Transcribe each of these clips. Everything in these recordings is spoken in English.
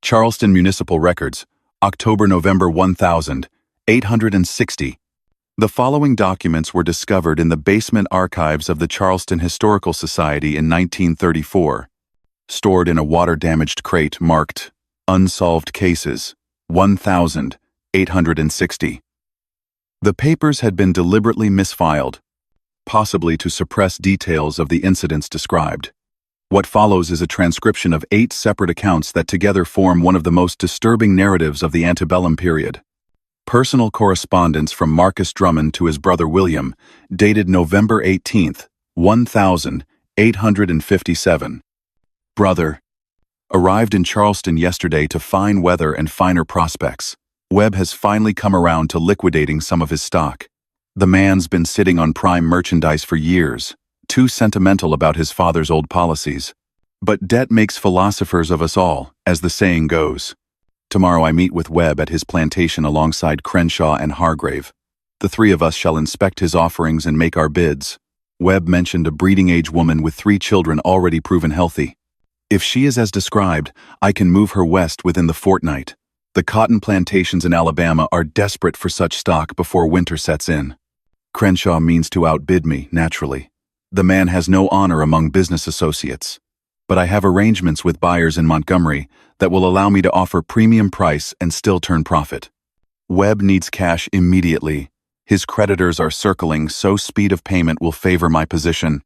Charleston Municipal Records, October-November 1860. The following documents were discovered in the basement archives of the Charleston Historical Society in 1934, stored in a water-damaged crate marked Unsolved Cases, 1860. The papers had been deliberately misfiled, possibly to suppress details of the incidents described. What follows is a transcription of 8 separate accounts that together form one of the most disturbing narratives of the antebellum period. Personal correspondence from Marcus Drummond to his brother William, dated November 18, 1857. Brother, arrived in Charleston yesterday to fine weather and finer prospects. Webb has finally come around to liquidating some of his stock. The man's been sitting on prime merchandise for years, too sentimental about his father's old policies. But debt makes philosophers of us all, as the saying goes. Tomorrow I meet with Webb at his plantation alongside Crenshaw and Hargrave. The 3 of us shall inspect his offerings and make our bids. Webb mentioned a breeding-age woman with 3 children already proven healthy. If she is as described, I can move her west within the fortnight. The cotton plantations in Alabama are desperate for such stock before winter sets in. Crenshaw means to outbid me, naturally. The man has no honor among business associates. But I have arrangements with buyers in Montgomery that will allow me to offer premium price and still turn profit. Webb needs cash immediately. His creditors are circling, so speed of payment will favor my position.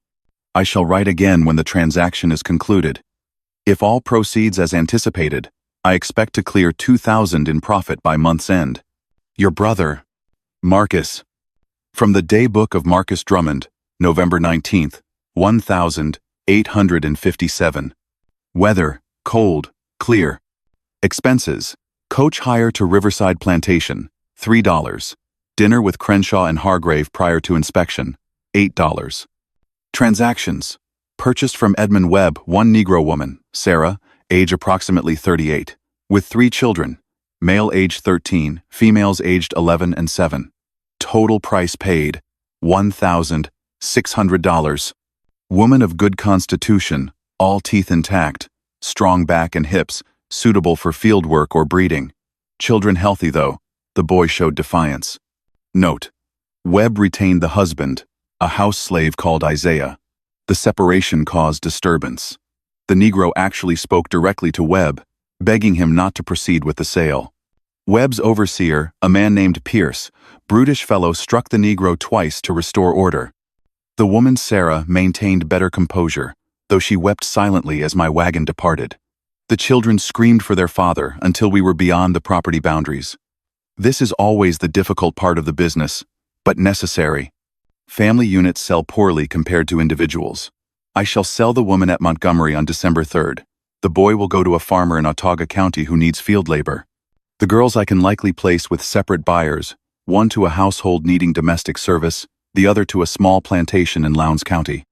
I shall write again when the transaction is concluded. If all proceeds as anticipated, I expect to clear $2,000 in profit by month's end. Your brother, Marcus. From the Day Book of Marcus Drummond, November 19, 1857. Weather, cold, clear. Expenses, coach hire to Riverside Plantation, $3. Dinner with Crenshaw and Hargrave prior to inspection, $8. Transactions, purchased from Edmund Webb 1 Negro woman, Sarah, age approximately 38, with 3 children, male age 13, females aged 11 and 7. Total price paid, $1,600. Woman of good constitution, all teeth intact, strong back and hips, suitable for field work or breeding. Children healthy though, the boy showed defiance. Note: Webb retained the husband, a house slave called Isaiah. The separation caused disturbance. The Negro actually spoke directly to Webb, begging him not to proceed with the sale. Webb's overseer, a man named Pierce, brutish fellow, struck the Negro twice to restore order. The woman Sarah maintained better composure, though she wept silently as my wagon departed. The children screamed for their father until we were beyond the property boundaries. This is always the difficult part of the business, but necessary. Family units sell poorly compared to individuals. I shall sell the woman at Montgomery on December 3rd. The boy will go to a farmer in Autauga County who needs field labor. The girls I can likely place with separate buyers, one to a household needing domestic service, the other to a small plantation in Lowndes County.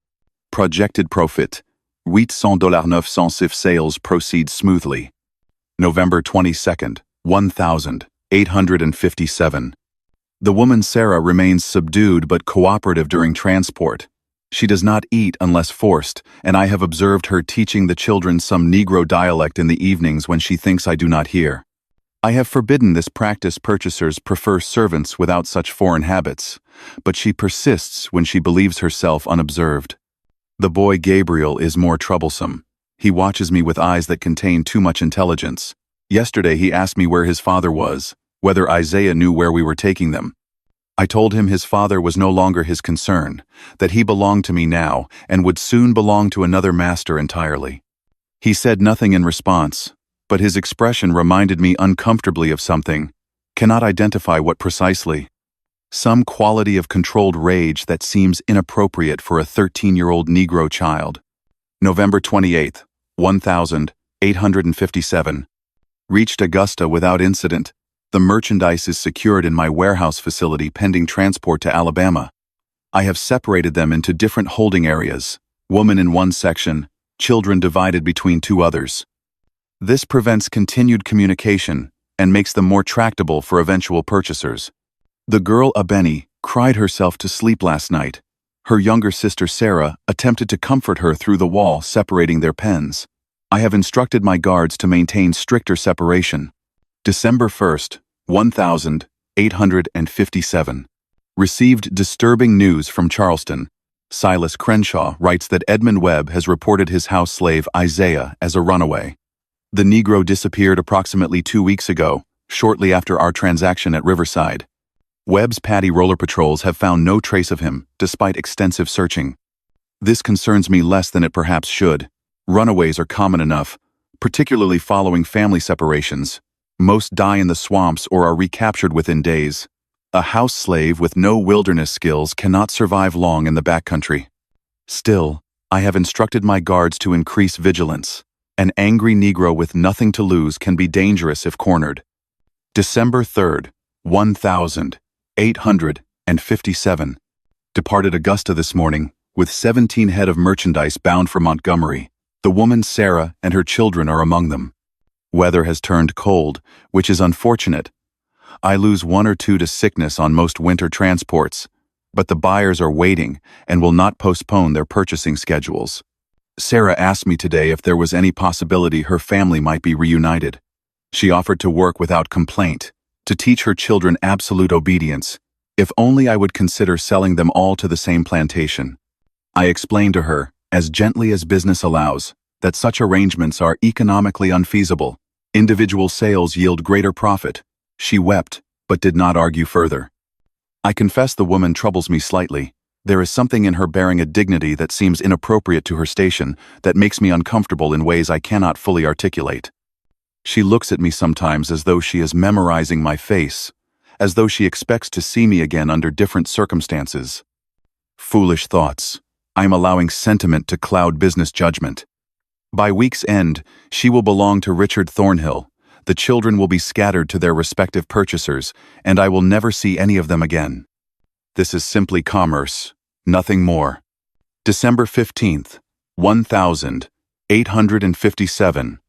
Projected profit, $800 if sales proceed smoothly. November 22nd, 1857. The woman Sarah remains subdued but cooperative during transport. She does not eat unless forced, and I have observed her teaching the children some Negro dialect in the evenings when she thinks I do not hear. I have forbidden this practice. Purchasers prefer servants without such foreign habits, but she persists when she believes herself unobserved. The boy Gabriel is more troublesome. He watches me with eyes that contain too much intelligence. Yesterday he asked me where his father was, whether Isaiah knew where we were taking them. I told him his father was no longer his concern, that he belonged to me now and would soon belong to another master entirely. He said nothing in response, but his expression reminded me uncomfortably of something. Cannot identify what precisely. Some quality of controlled rage that seems inappropriate for a 13-year-old Negro child. November 28, 1857. Reached Augusta without incident. The merchandise is secured in my warehouse facility pending transport to Alabama. I have separated them into different holding areas, woman in one section, children divided between 2 others. This prevents continued communication and makes them more tractable for eventual purchasers. The girl Abeni cried herself to sleep last night. Her younger sister Sarah attempted to comfort her through the wall separating their pens. I have instructed my guards to maintain stricter separation. December 1st, 1857. Received disturbing news from Charleston. Silas Crenshaw writes that Edmund Webb has reported his house slave Isaiah as a runaway. The Negro disappeared approximately 2 weeks ago, shortly after our transaction at Riverside. Webb's Paddy roller patrols have found no trace of him, despite extensive searching. This concerns me less than it perhaps should. Runaways are common enough, particularly following family separations. Most die in the swamps or are recaptured within days. A house slave with no wilderness skills cannot survive long in the backcountry. Still, I have instructed my guards to increase vigilance. An angry Negro with nothing to lose can be dangerous if cornered. December 3rd, 1857. Departed Augusta this morning, with 17 head of merchandise bound for Montgomery. The woman Sarah and her children are among them. Weather has turned cold, which is unfortunate. I lose 1 or 2 to sickness on most winter transports, but the buyers are waiting and will not postpone their purchasing schedules. Sarah asked me today if there was any possibility her family might be reunited. She offered to work without complaint, to teach her children absolute obedience, if only I would consider selling them all to the same plantation. I explained to her, as gently as business allows, that such arrangements are economically unfeasible. Individual sales yield greater profit. She wept, but did not argue further. I confess the woman troubles me slightly. There is something in her bearing a dignity that seems inappropriate to her station, that makes me uncomfortable in ways I cannot fully articulate. She looks at me sometimes as though she is memorizing my face, as though she expects to see me again under different circumstances. Foolish thoughts. I am allowing sentiment to cloud business judgment. By week's end, she will belong to Richard Thornhill. The children will be scattered to their respective purchasers, and I will never see any of them again. This is simply commerce, nothing more. December 15th, 1857.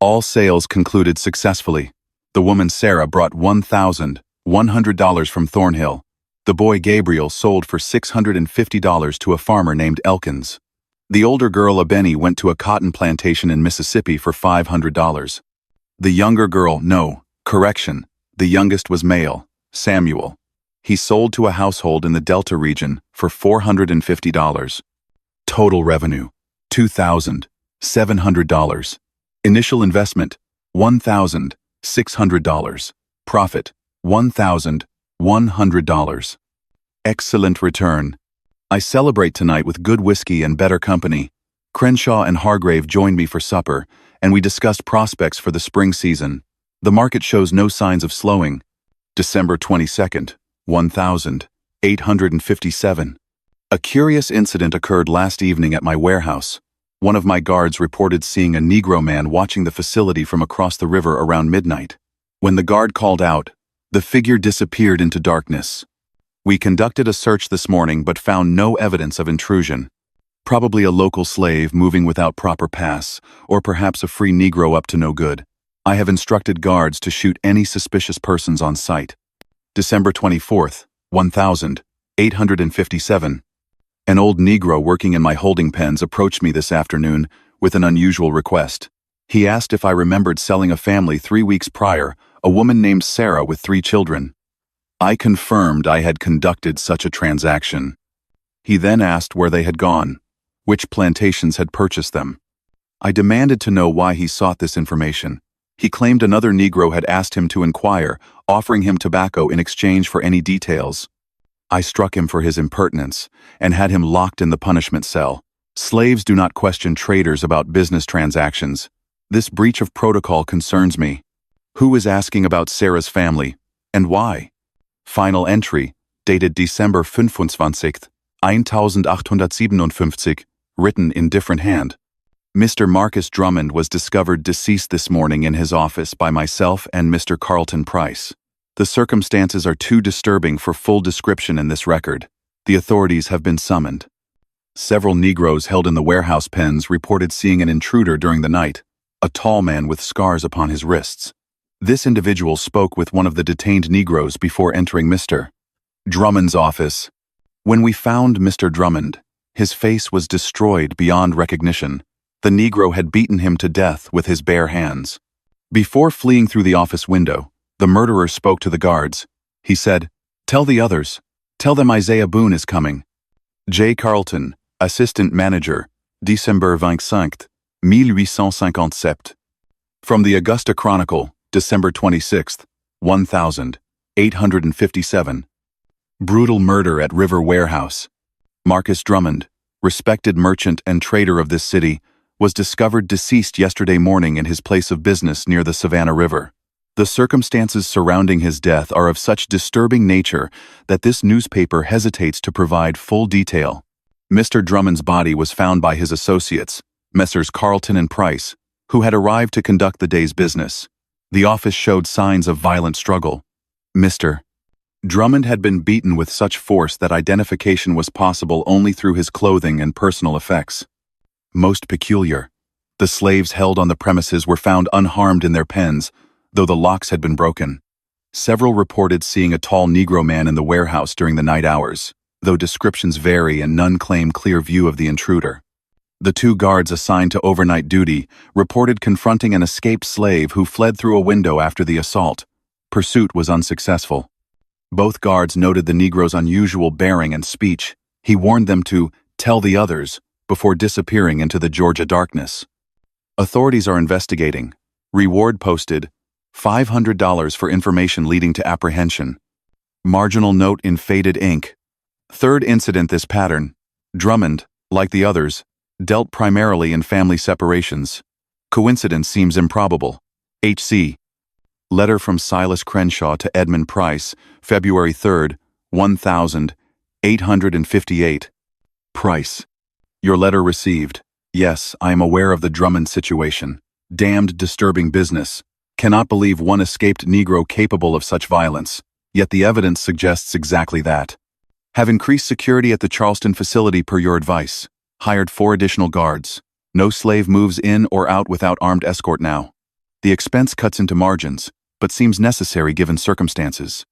All sales concluded successfully. The woman Sarah brought $1,100 from Thornhill. The boy Gabriel sold for $650 to a farmer named Elkins. The older girl Abeni went to a cotton plantation in Mississippi for $500. The younger girl, the youngest was male, Samuel. He sold to a household in the Delta region for $450. Total revenue, $2,700. Initial investment, $1,600. Profit, $1,100. Excellent return. I celebrate tonight with good whiskey and better company. Crenshaw and Hargrave joined me for supper, and we discussed prospects for the spring season. The market shows no signs of slowing. December 22nd, 1857. A curious incident occurred last evening at my warehouse. One of my guards reported seeing a Negro man watching the facility from across the river around midnight. When the guard called out, the figure disappeared into darkness. We conducted a search this morning but found no evidence of intrusion. Probably a local slave moving without proper pass, or perhaps a free Negro up to no good. I have instructed guards to shoot any suspicious persons on sight. December 24th, 1857. An old Negro working in my holding pens approached me this afternoon with an unusual request. He asked if I remembered selling a family 3 weeks prior, a woman named Sarah with 3 children. I confirmed I had conducted such a transaction. He then asked where they had gone, which plantations had purchased them. I demanded to know why he sought this information. He claimed another Negro had asked him to inquire, offering him tobacco in exchange for any details. I struck him for his impertinence and had him locked in the punishment cell. Slaves do not question traders about business transactions. This breach of protocol concerns me. Who is asking about Sarah's family, and why? Final entry, dated December 25th, 1857, written in different hand. Mr. Marcus Drummond was discovered deceased this morning in his office by myself and Mr. Carlton Price. The circumstances are too disturbing for full description in this record. The authorities have been summoned. Several Negroes held in the warehouse pens reported seeing an intruder during the night, a tall man with scars upon his wrists. This individual spoke with one of the detained Negroes before entering Mr. Drummond's office. When we found Mr. Drummond, his face was destroyed beyond recognition. The Negro had beaten him to death with his bare hands. Before fleeing through the office window, the murderer spoke to the guards. He said, "Tell the others. Tell them Isaiah Boon is coming." J. Carlton, Assistant Manager, December 25, 1857. From the Augusta Chronicle, December 26, 1857. Brutal murder at River Warehouse. Marcus Drummond, respected merchant and trader of this city, was discovered deceased yesterday morning in his place of business near the Savannah River. The circumstances surrounding his death are of such disturbing nature that this newspaper hesitates to provide full detail. Mr. Drummond's body was found by his associates, Messrs. Carlton and Price, who had arrived to conduct the day's business. The office showed signs of violent struggle. Mr. Drummond had been beaten with such force that identification was possible only through his clothing and personal effects. Most peculiar. The slaves held on the premises were found unharmed in their pens, though the locks had been broken. Several reported seeing a tall Negro man in the warehouse during the night hours, though descriptions vary and none claim clear view of the intruder. The 2 guards assigned to overnight duty reported confronting an escaped slave who fled through a window after the assault. Pursuit was unsuccessful. Both guards noted the Negro's unusual bearing and speech. He warned them to "tell the others" before disappearing into the Georgia darkness. Authorities are investigating. Reward posted, $500 for information leading to apprehension. Marginal note in faded ink. Third incident this pattern. Drummond, like the others, dealt primarily in family separations. Coincidence seems improbable. H.C. Letter from Silas Crenshaw to Edmund Price, February 3, 1858. Price. Your letter received. Yes, I am aware of the Drummond situation. Damned disturbing business. Cannot believe one escaped Negro capable of such violence. Yet the evidence suggests exactly that. Have increased security at the Charleston facility per your advice. Hired 4 additional guards. No slave moves in or out without armed escort now. The expense cuts into margins, but seems necessary given circumstances.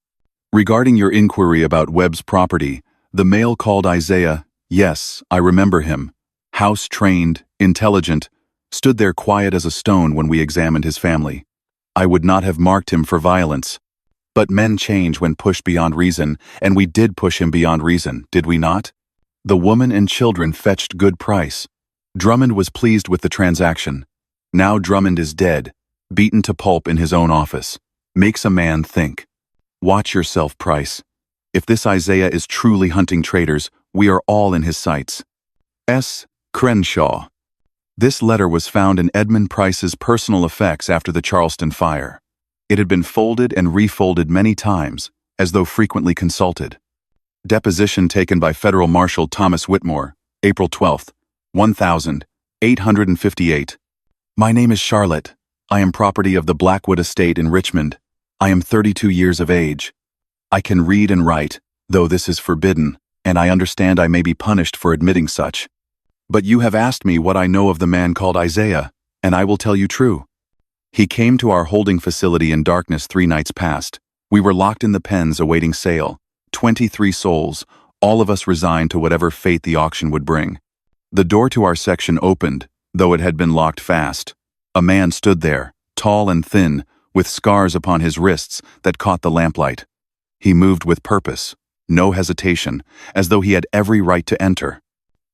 Regarding your inquiry about Webb's property, the male called Isaiah, yes, I remember him. House-trained, intelligent, stood there quiet as a stone when we examined his family. I would not have marked him for violence. But men change when pushed beyond reason, and we did push him beyond reason, did we not? The woman and children fetched good price. Drummond was pleased with the transaction. Now Drummond is dead, beaten to pulp in his own office. Makes a man think. Watch yourself, Price. If this Isaiah is truly hunting traitors, we are all in his sights. S. Crenshaw. This letter was found in Edmund Price's personal effects after the Charleston fire. It had been folded and refolded many times, as though frequently consulted. Deposition taken by Federal Marshal Thomas Whitmore, April 12, 1858. My name is Charlotte. I am property of the Blackwood Estate in Richmond. I am 32 years of age. I can read and write, though this is forbidden, and I understand I may be punished for admitting such. But you have asked me what I know of the man called Isaiah, and I will tell you true. He came to our holding facility in darkness 3 nights past. We were locked in the pens awaiting sale. 23 souls, all of us resigned to whatever fate the auction would bring. The door to our section opened, though it had been locked fast. A man stood there, tall and thin, with scars upon his wrists that caught the lamplight. He moved with purpose, no hesitation, as though he had every right to enter.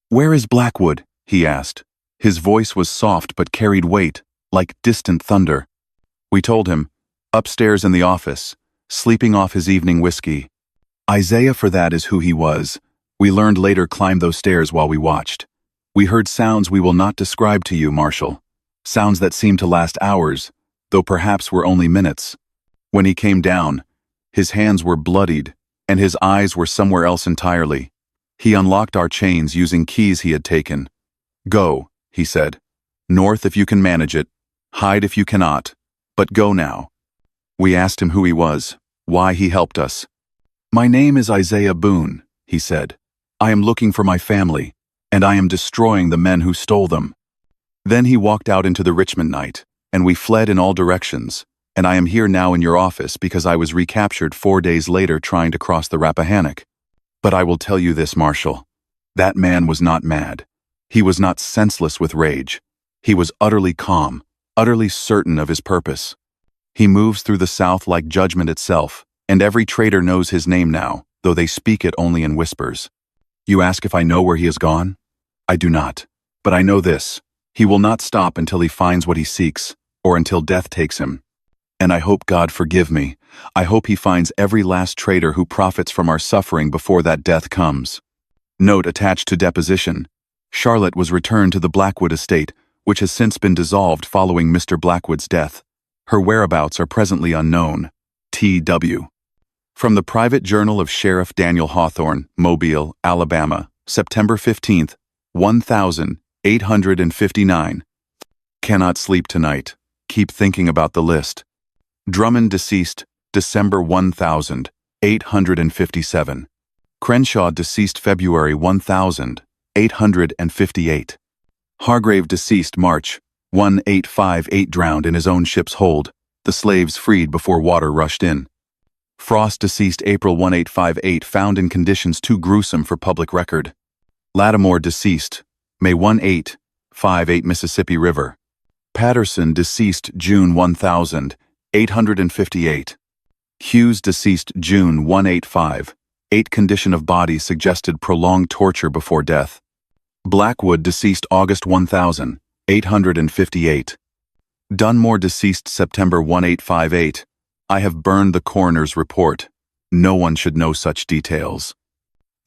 "Where is Blackwood?" he asked. His voice was soft but carried weight, like distant thunder. We told him, upstairs in the office, sleeping off his evening whiskey. Isaiah, for that is who he was. We learned later climbed those stairs while we watched. We heard sounds we will not describe to you, Marshal. Sounds that seemed to last hours, though perhaps were only minutes. When he came down, his hands were bloodied, and his eyes were somewhere else entirely. He unlocked our chains using keys he had taken. "Go," he said. "North if you can manage it. Hide if you cannot. But go now." We asked him who he was, why he helped us. "My name is Isaiah Boon," he said. "I am looking for my family, and I am destroying the men who stole them." Then he walked out into the Richmond night, and we fled in all directions, and I am here now in your office because I was recaptured 4 days later trying to cross the Rappahannock. But I will tell you this, Marshal. That man was not mad. He was not senseless with rage. He was utterly calm, utterly certain of his purpose. He moves through the South like judgment itself, and every trader knows his name now, though they speak it only in whispers. You ask if I know where he has gone? I do not. But I know this: he will not stop until he finds what he seeks, or until death takes him. And I hope God forgive me. I hope he finds every last trader who profits from our suffering before that death comes. Note attached to deposition: Charlotte was returned to the Blackwood estate, which has since been dissolved following Mr. Blackwood's death. Her whereabouts are presently unknown. T.W. From the Private Journal of Sheriff Daniel Hawthorne, Mobile, Alabama, September 15, 1859. Cannot sleep tonight. Keep thinking about the list. Drummond deceased, December 1857. Crenshaw deceased February 1858. Hargrave deceased March 1858, drowned in his own ship's hold, the slaves freed before water rushed in. Frost deceased April 1858, found in conditions too gruesome for public record. Lattimore deceased May 1858, Mississippi River. Patterson deceased June 1858. Hughes deceased June 1858, condition of body suggested prolonged torture before death. Blackwood deceased August 1858. Dunmore deceased September 1858. I have burned the coroner's report. No one should know such details.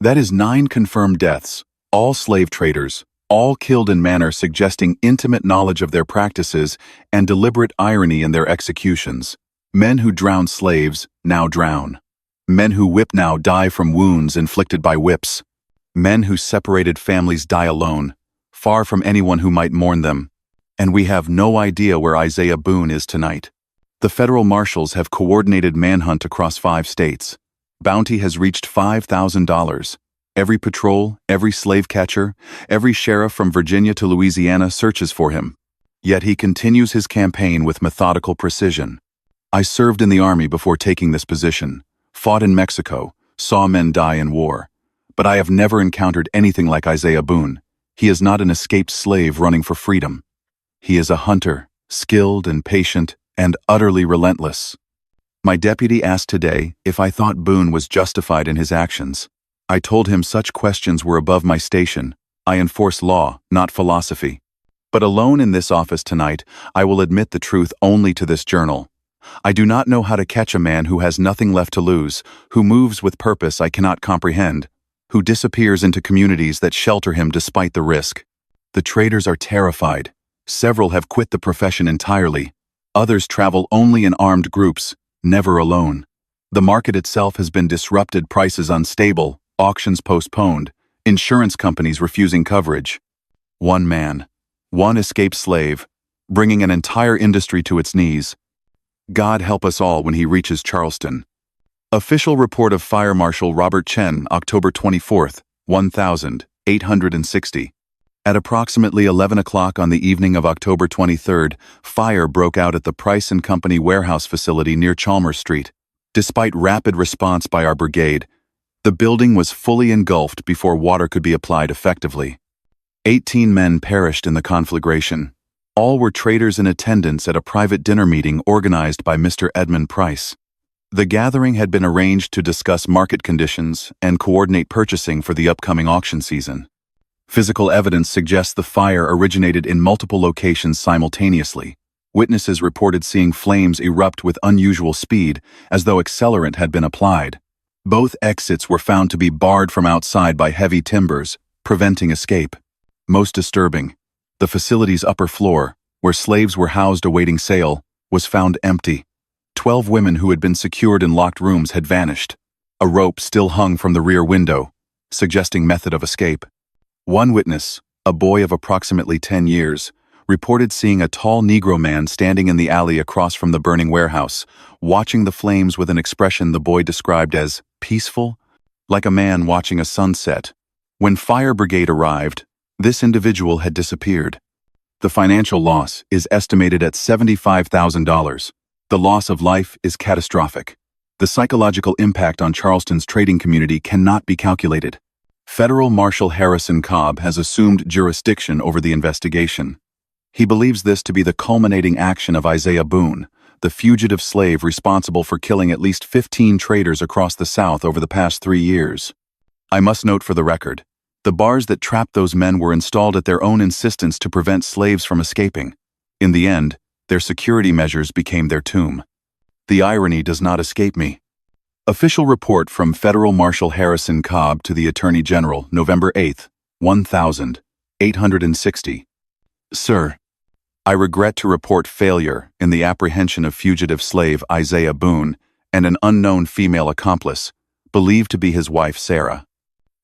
That is 9 confirmed deaths, all slave traders, all killed in manner suggesting intimate knowledge of their practices and deliberate irony in their executions. Men who drown slaves now drown. Men who whip now die from wounds inflicted by whips. Men who separated families die alone, far from anyone who might mourn them. And we have no idea where Isaiah Boon is tonight. The federal marshals have coordinated manhunt across 5 states. Bounty has reached $5,000. Every patrol, every slave catcher, every sheriff from Virginia to Louisiana searches for him. Yet he continues his campaign with methodical precision. I served in the army before taking this position, fought in Mexico, saw men die in war. But I have never encountered anything like Isaiah Boon. He is not an escaped slave running for freedom. He is a hunter, skilled and patient, and utterly relentless. My deputy asked today if I thought Boon was justified in his actions. I told him such questions were above my station. I enforce law, not philosophy. But alone in this office tonight, I will admit the truth only to this journal. I do not know how to catch a man who has nothing left to lose, who moves with purpose I cannot comprehend, who disappears into communities that shelter him despite the risk. The traders are terrified. Several have quit the profession entirely. Others travel only in armed groups, never alone. The market itself has been disrupted, prices unstable, auctions postponed, insurance companies refusing coverage. One man, one escaped slave, bringing an entire industry to its knees. God help us all when he reaches Charleston. Official report of Fire Marshal Robert Chen, October 24, 1860. At approximately 11 o'clock on the evening of October 23, fire broke out at the Price & Company warehouse facility near Chalmers Street. Despite rapid response by our brigade, the building was fully engulfed before water could be applied effectively. 18 men perished in the conflagration. All were traders in attendance at a private dinner meeting organized by Mr. Edmund Price. The gathering had been arranged to discuss market conditions and coordinate purchasing for the upcoming auction season. Physical evidence suggests the fire originated in multiple locations simultaneously. Witnesses reported seeing flames erupt with unusual speed, as though accelerant had been applied. Both exits were found to be barred from outside by heavy timbers, preventing escape. Most disturbing, the facility's upper floor, where slaves were housed awaiting sale, was found empty. 12 women who had been secured in locked rooms had vanished. A rope still hung from the rear window, suggesting method of escape. One witness, a boy of approximately 10 years, reported seeing a tall Negro man standing in the alley across from the burning warehouse, watching the flames with an expression the boy described as peaceful, like a man watching a sunset. When fire brigade arrived, this individual had disappeared. The financial loss is estimated at $75,000. The loss of life is catastrophic. The psychological impact on Charleston's trading community cannot be calculated. Federal Marshal Harrison Cobb has assumed jurisdiction over the investigation. He believes this to be the culminating action of Isaiah Boon, the fugitive slave responsible for killing at least 15 traders across the South over the past 3 years. I must note for the record, the bars that trapped those men were installed at their own insistence to prevent slaves from escaping. In the end, their security measures became their tomb. The irony does not escape me. Official report from Federal Marshal Harrison Cobb to the Attorney General, November 8, 1860. Sir, I regret to report failure in the apprehension of fugitive slave Isaiah Boon and an unknown female accomplice, believed to be his wife Sarah.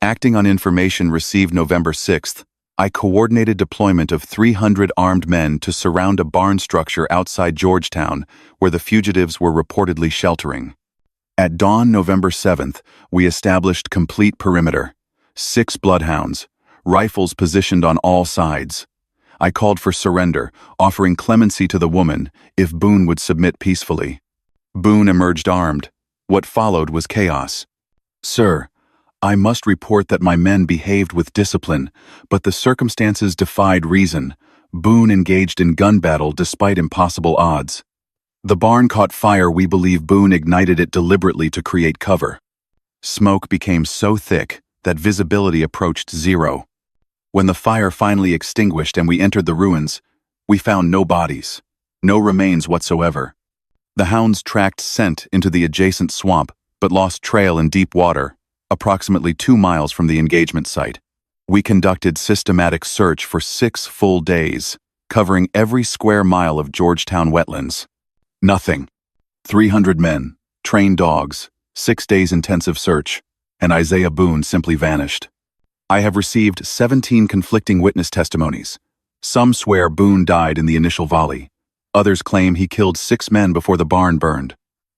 Acting on information received November 6th, I coordinated deployment of 300 armed men to surround a barn structure outside Georgetown where the fugitives were reportedly sheltering. At dawn November 7th, we established complete perimeter, 6 bloodhounds, rifles positioned on all sides. I called for surrender, offering clemency to the woman if Boon would submit peacefully. Boon emerged armed. What followed was chaos. Sir, I must report that my men behaved with discipline, but the circumstances defied reason. Boon engaged in gun battle despite impossible odds. The barn caught fire. We believe Boon ignited it deliberately to create cover. Smoke became so thick that visibility approached zero. When the fire finally extinguished and we entered the ruins, we found no bodies, no remains whatsoever. The hounds tracked scent into the adjacent swamp, but lost trail in deep water, approximately 2 miles from the engagement site. We conducted systematic search for 6 full days, covering every square mile of Georgetown wetlands. Nothing. 300 men, trained dogs, 6 days intensive search, and Isaiah Boon simply vanished. I have received 17 conflicting witness testimonies. Some swear Boon died in the initial volley. Others claim he killed 6 men before the barn burned.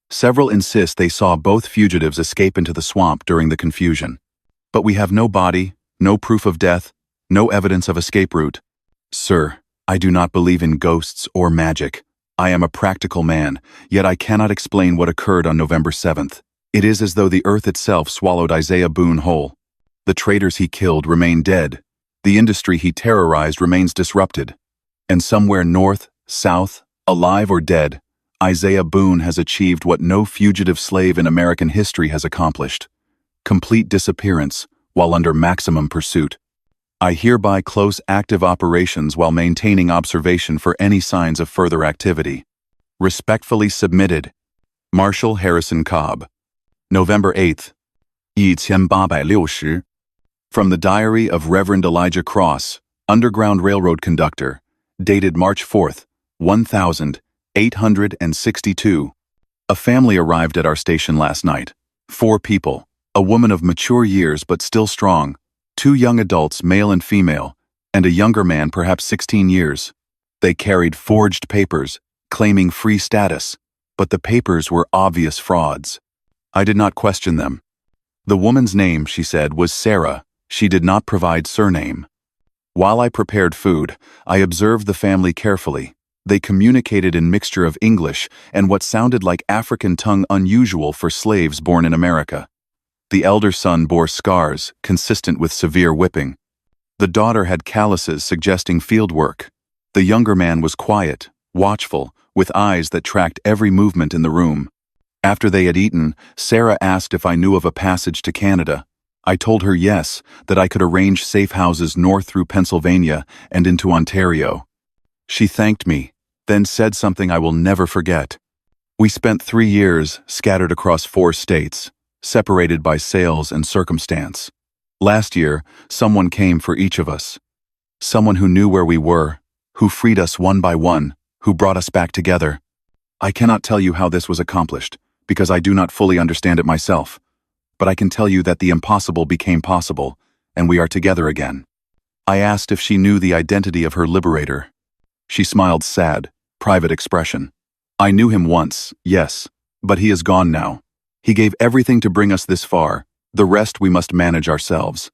Several insist they saw both fugitives escape into the swamp during the confusion. But we have no body, no proof of death, no evidence of escape route. Sir, I do not believe in ghosts or magic. I am a practical man, yet I cannot explain what occurred on November 7th. It is as though the earth itself swallowed Isaiah Boon whole. The traders he killed remain dead. The industry he terrorized remains disrupted. And somewhere north, south, alive or dead, Isaiah Boon has achieved what no fugitive slave in American history has accomplished: complete disappearance while under maximum pursuit. I hereby close active operations while maintaining observation for any signs of further activity. Respectfully submitted, Marshal Harrison Cobb. November 8th, 1860. From the Diary of Reverend Elijah Cross, Underground Railroad Conductor, dated March 4th, 1862. A family arrived at our station last night. 4 people, a woman of mature years but still strong, 2 young adults, male and female, and a younger man, perhaps 16 years. They carried forged papers, claiming free status, but the papers were obvious frauds. I did not question them. The woman's name, she said, was Sarah. She did not provide surname. While I prepared food, I observed the family carefully. They communicated in mixture of English and what sounded like African tongue, unusual for slaves born in America. The elder son bore scars, consistent with severe whipping. The daughter had calluses suggesting field work. The younger man was quiet, watchful, with eyes that tracked every movement in the room. After they had eaten, Sarah asked if I knew of a passage to Canada. I told her yes, that I could arrange safe houses north through Pennsylvania and into Ontario. She thanked me, then said something I will never forget. We spent 3 years scattered across 4 states, separated by sales and circumstance. Last year, someone came for each of us. Someone who knew where we were, who freed us one by one, who brought us back together. I cannot tell you how this was accomplished, because I do not fully understand it myself. But I can tell you that the impossible became possible, and we are together again. I asked if she knew the identity of her liberator. She smiled, sad, private expression. I knew him once, yes, but he is gone now. He gave everything to bring us this far. The rest we must manage ourselves.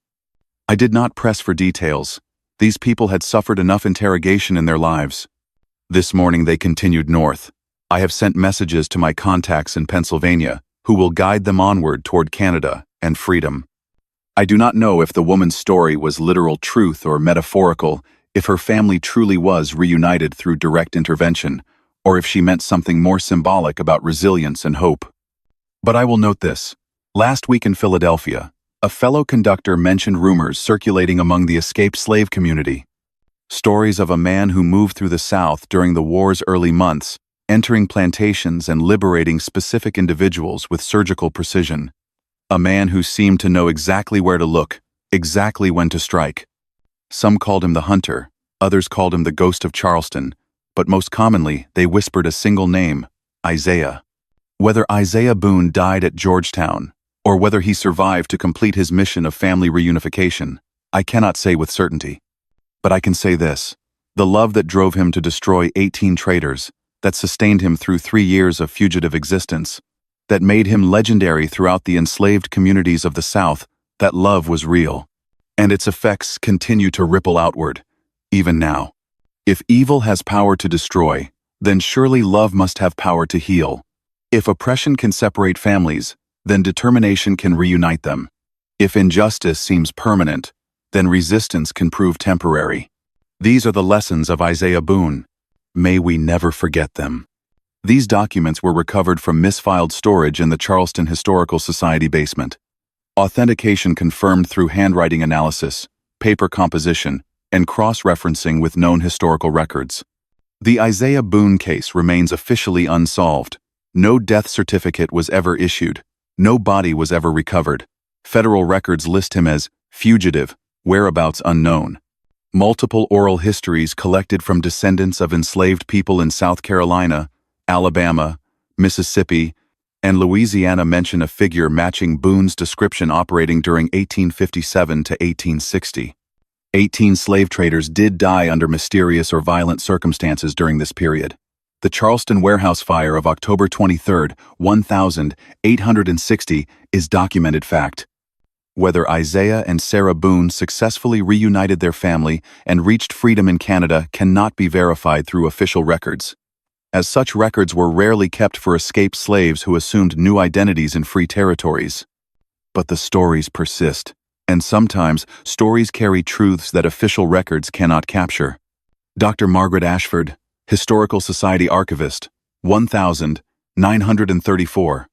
I did not press for details. These people had suffered enough interrogation in their lives. This morning they continued north. I have sent messages to my contacts in Pennsylvania, who will guide them onward toward Canada and freedom. I do not know if the woman's story was literal truth or metaphorical. if her family truly was reunited through direct intervention, or if she meant something more symbolic about resilience and hope. But I will note this. Last week in Philadelphia, a fellow conductor mentioned rumors circulating among the escaped slave community. Stories of a man who moved through the South during the war's early months, entering plantations and liberating specific individuals with surgical precision. A man who seemed to know exactly where to look, exactly when to strike. Some called him the Hunter, others called him the Ghost of Charleston, but most commonly they whispered a single name, Isaiah. Whether Isaiah Boon died at Georgetown, or whether he survived to complete his mission of family reunification, I cannot say with certainty. But I can say this: the love that drove him to destroy 18 traitors, that sustained him through 3 years of fugitive existence, that made him legendary throughout the enslaved communities of the South, that love was real. And its effects continue to ripple outward, even now. If evil has power to destroy, then surely love must have power to heal. If oppression can separate families, then determination can reunite them. If injustice seems permanent, then resistance can prove temporary. These are the lessons of Isaiah Boon. May we never forget them. These documents were recovered from misfiled storage in the Charleston Historical Society basement. Authentication confirmed through handwriting analysis, paper composition, and cross-referencing with known historical records. The Isaiah Boon case remains officially unsolved. No death certificate was ever issued. No body was ever recovered. Federal records list him as fugitive, whereabouts unknown. Multiple oral histories collected from descendants of enslaved people in South Carolina, Alabama, Mississippi, and Louisiana mention a figure matching Boon's description operating during 1857 to 1860. 18 slave traders did die under mysterious or violent circumstances during this period. The Charleston warehouse fire of October 23, 1860 is documented fact. Whether Isaiah and Sarah Boon successfully reunited their family and reached freedom in Canada cannot be verified through official records, as such records were rarely kept for escaped slaves who assumed new identities in free territories. But the stories persist, and sometimes stories carry truths that official records cannot capture. Dr. Margaret Ashford, Historical Society Archivist, 1934.